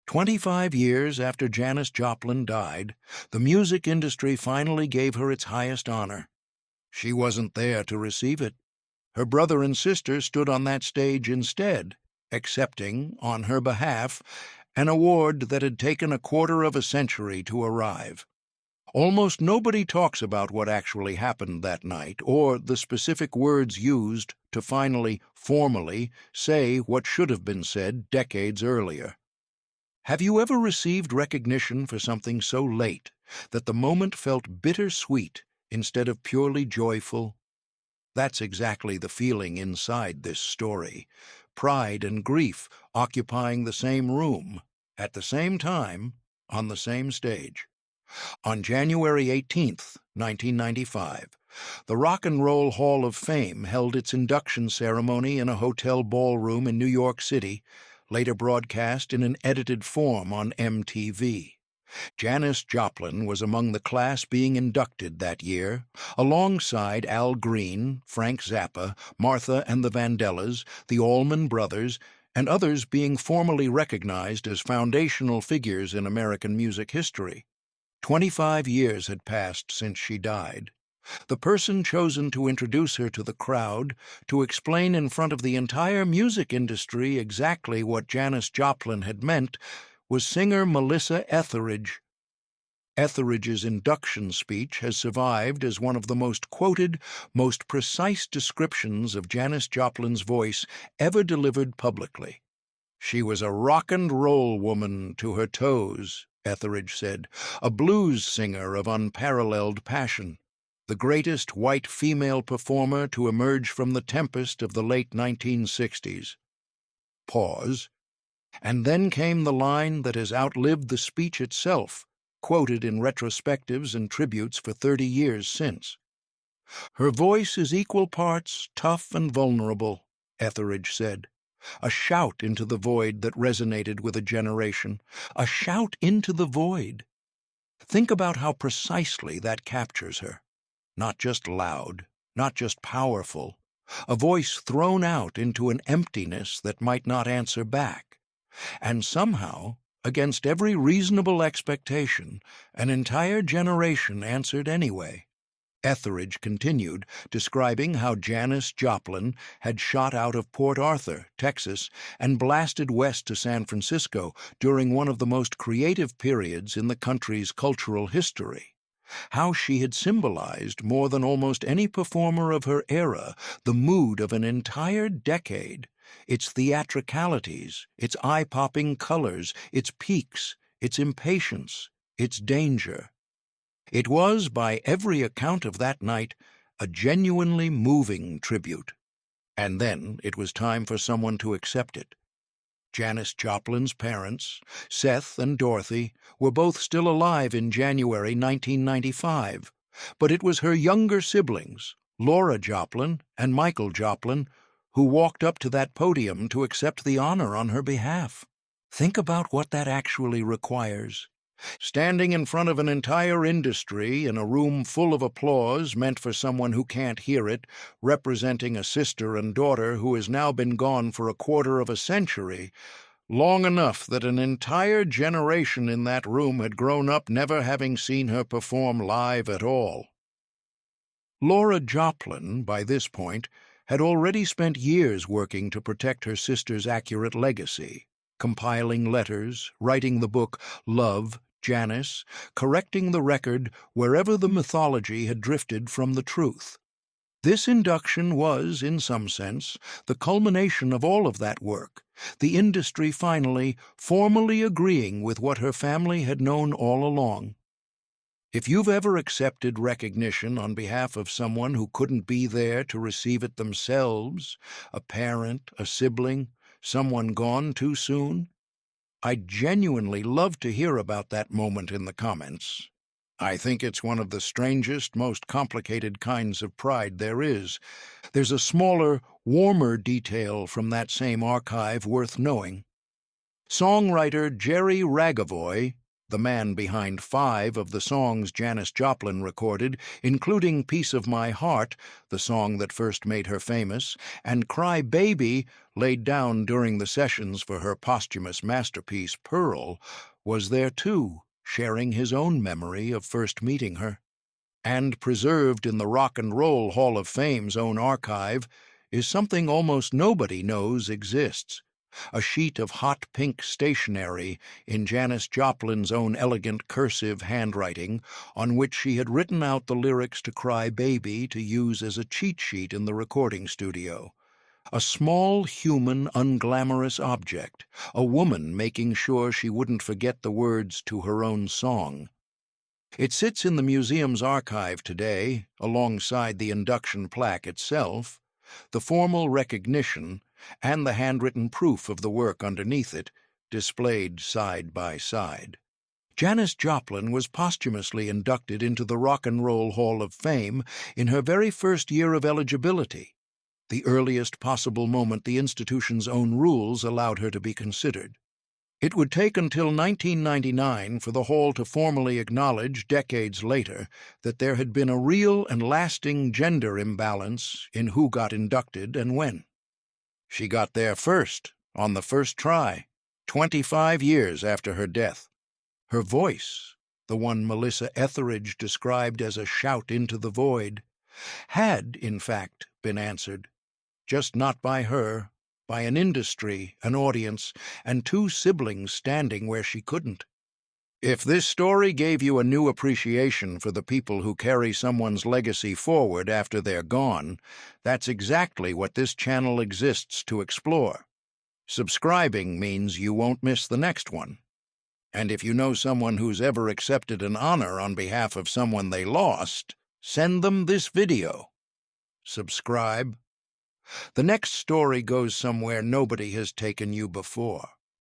25 years after Janis Joplin died, the music industry finally gave her its highest honor. She wasn't there to receive it. Her brother and sister stood on that stage instead, accepting, on her behalf, an award that had taken a quarter of a century to arrive. Almost nobody talks about what actually happened that night or the specific words used to finally, formally, say what should have been said decades earlier. Have you ever received recognition for something so late that the moment felt bittersweet instead of purely joyful? That's exactly the feeling inside this story. Pride and grief occupying the same room, at the same time, on the same stage. On January 18th, 1995, the Rock and Roll Hall of Fame held its induction ceremony in a hotel ballroom in New York City, later broadcast in an edited form on MTV. Janis Joplin was among the class being inducted that year, alongside Al Green, Frank Zappa, Martha and the Vandellas, the Allman Brothers, and others being formally recognized as foundational figures in American music history. 25 years had passed since she died. The person chosen to introduce her to the crowd, to explain in front of the entire music industry exactly what Janis Joplin had meant, was singer Melissa Etheridge. Etheridge's induction speech has survived as one of the most quoted, most precise descriptions of Janis Joplin's voice ever delivered publicly. "She was a rock and roll woman to her toes," Etheridge said, "a blues singer of unparalleled passion, the greatest white female performer to emerge from the tempest of the late 1960s. Pause. And then came the line that has outlived the speech itself, quoted in retrospectives and tributes for 30 years since. "Her voice is equal parts tough and vulnerable," Etheridge said. A shout into the void that resonated with a generation. A shout into the void. Think about how precisely that captures her. Not just loud, not just powerful. A voice thrown out into an emptiness that might not answer back. And somehow, against every reasonable expectation, an entire generation answered anyway. Etheridge continued, describing how Janis Joplin had shot out of Port Arthur, Texas, and blasted west to San Francisco during one of the most creative periods in the country's cultural history. How she had symbolized, more than almost any performer of her era, the mood of an entire decade, its theatricalities, its eye-popping colors, its peaks, its impatience, its danger. It was, by every account of that night, a genuinely moving tribute. And then it was time for someone to accept it. Janis Joplin's parents, Seth and Dorothy, were both still alive in January 1995, but it was her younger siblings, Laura Joplin and Michael Joplin, who walked up to that podium to accept the honor on her behalf. Think about what that actually requires. Standing in front of an entire industry in a room full of applause meant for someone who can't hear it, representing a sister and daughter who has now been gone for a quarter of a century, long enough that an entire generation in that room had grown up never having seen her perform live at all. Laura Joplin, by this point, had already spent years working to protect her sister's accurate legacy, compiling letters, writing the book Love, Janis, correcting the record wherever the mythology had drifted from the truth. This induction was, in some sense, the culmination of all of that work, the industry finally, formally agreeing with what her family had known all along. If you've ever accepted recognition on behalf of someone who couldn't be there to receive it themselves, a parent, a sibling, someone gone too soon, I'd genuinely love to hear about that moment in the comments. I think it's one of the strangest, most complicated kinds of pride there is. There's a smaller, warmer detail from that same archive worth knowing. Songwriter Jerry Ragovoy, the man behind 5 of the songs Janis Joplin recorded, including Piece of My Heart, the song that first made her famous, and Cry Baby, laid down during the sessions for her posthumous masterpiece Pearl, was there too, sharing his own memory of first meeting her. And preserved in the Rock and Roll Hall of Fame's own archive is something almost nobody knows exists: a sheet of hot pink stationery in Janis Joplin's own elegant cursive handwriting, on which she had written out the lyrics to Cry Baby to use as a cheat sheet in the recording studio. A small, human, unglamorous object, a woman making sure she wouldn't forget the words to her own song. It sits in the museum's archive today, alongside the induction plaque itself, the formal recognition, and the handwritten proof of the work underneath it, displayed side by side. Janis Joplin was posthumously inducted into the Rock and Roll Hall of Fame in her very first year of eligibility, the earliest possible moment the institution's own rules allowed her to be considered. It would take until 1999 for the Hall to formally acknowledge, decades later, that there had been a real and lasting gender imbalance in who got inducted and when. She got there first, on the first try, 25 years after her death. Her voice, the one Melissa Etheridge described as a shout into the void, had, in fact, been answered, just not by her, by an industry, an audience, and 2 siblings standing where she couldn't. If this story gave you a new appreciation for the people who carry someone's legacy forward after they're gone, that's exactly what this channel exists to explore. Subscribing means you won't miss the next one. And if you know someone who's ever accepted an honor on behalf of someone they lost, send them this video. Subscribe. The next story goes somewhere nobody has taken you before.